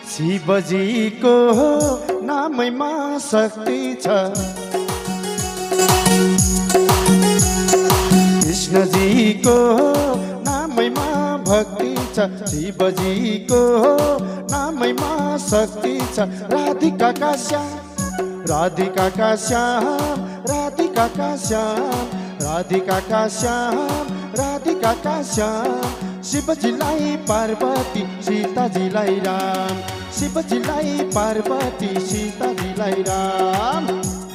शिवजीको नामैमा शक्ति छ, कृष्णजीको नामैमा भक्ति छ, शिवजीको नामैमा शक्ति छ। राधिका का श्याम, राधिका का श्याम, राधिका का श्याम, राधिका का श्याम, राधिका का श्याम। शिवजीलाई पार्वती, सीताजीलाई राम, शिवजीलाई पार्वती, सीताजीलाई राम।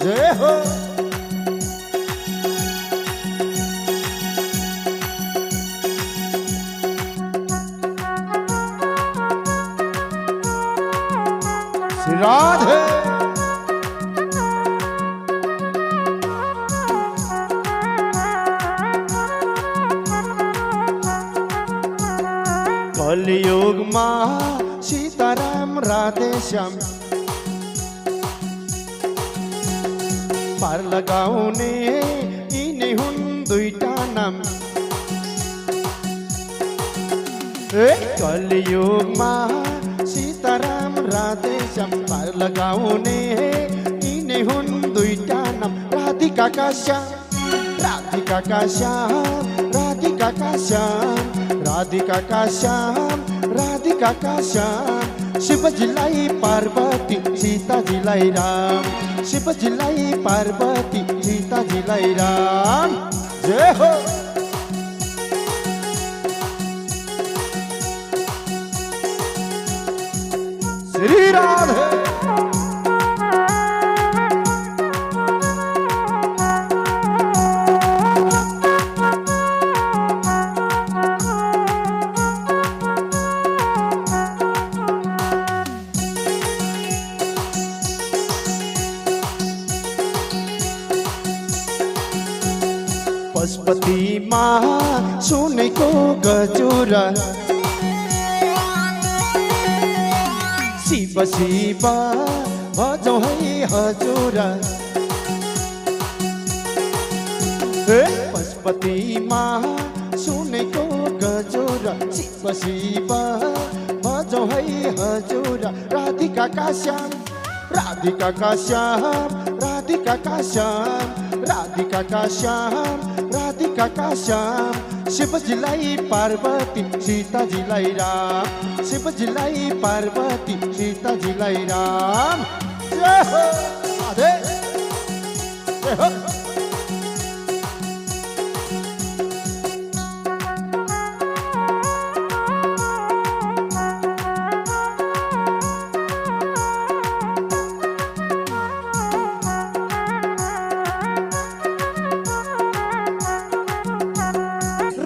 जय हो। श्री राधे। कलियुगमा सीताराम राधे श्याम, पार लगाउने यिनै हुन् दुईटा नाम। कलियुगमा सीताराम राधे श्याम, पार लगाउने यिनै हुन् दुईटा नाम। राधिका का श्याम, राधिका का श्याम, राधिका का श्याम, राधिका का श्याम, राधिका का श्याम। शिवजीलाई पार्वती, सीताजीलाई राम, शिवजीलाई पार्वती, सीताजीलाई राम। जय हो। श्री राधे। पशुपतिमा सुनेको गजुरा, शिव शिव भजौ है हजुरा। पशुपतिमा सुनेको गजुरा, शिव शिव भजौ है हजुरा। राधिका का श्याम, राधिका का श्याम, राधिका का श्याम, राधिका का श्याम, राधिका का श्याम। शिवजीलाई पार्वती, सीताजीलाई राम, शिवजीलाई पार्वती, सीताजीलाई राम। जय हो। राधे। जय हो।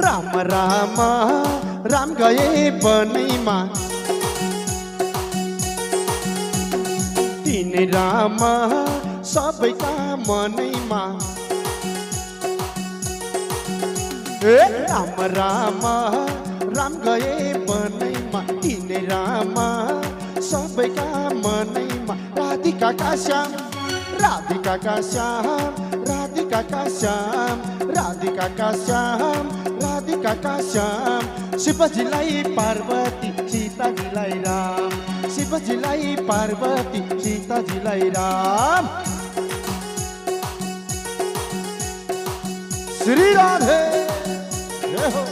राम राम राम गए बनैमा, तिनै राम सबैका मनैमा। राम राम राम गए बनैमा, तिनै राम सबैका मनैमा। राधिका का श्याम, राधिका का श्याम, राधिका का श्याम, राधिका का श्याम, राधिका का श्याम। शिवजीलाई पार्वती, सीताजीलाई राम, शिवजीलाई पार्वती, सीताजीलाई राम। श्री राधे। जय हो।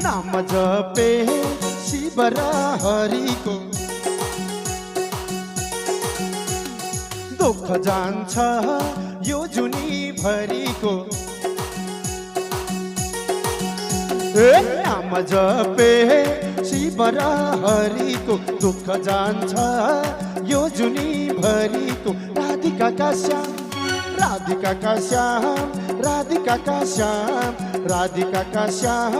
नाम जपे शिव र हरिको, दुःख जान्छ यो जुनी भरिको। नाम जपे शिव र हरिको, दुःख जान्छ यो जुनी भरिको। राधिका का श्याम, राधिका का श्याम, राधिका का श्याम, राधिका का श्याम,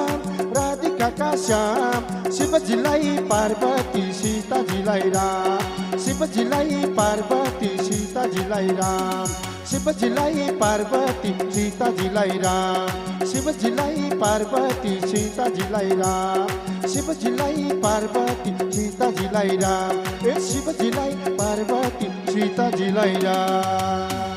राधिका का श्याम। शिवजीलाई पार्वती, सीताजीलाई राम, शिवजीलाई पार्वती, सीताजीलाई राम, शिवजीलाई पार्वती सीताजीलाई राम शिवजीलाई पार्वती सीताजीलाई राम शिवजीलाई पार्वती सीताजीलाई राम ए शिवजीलाई पार्वती सीताजीलाई राम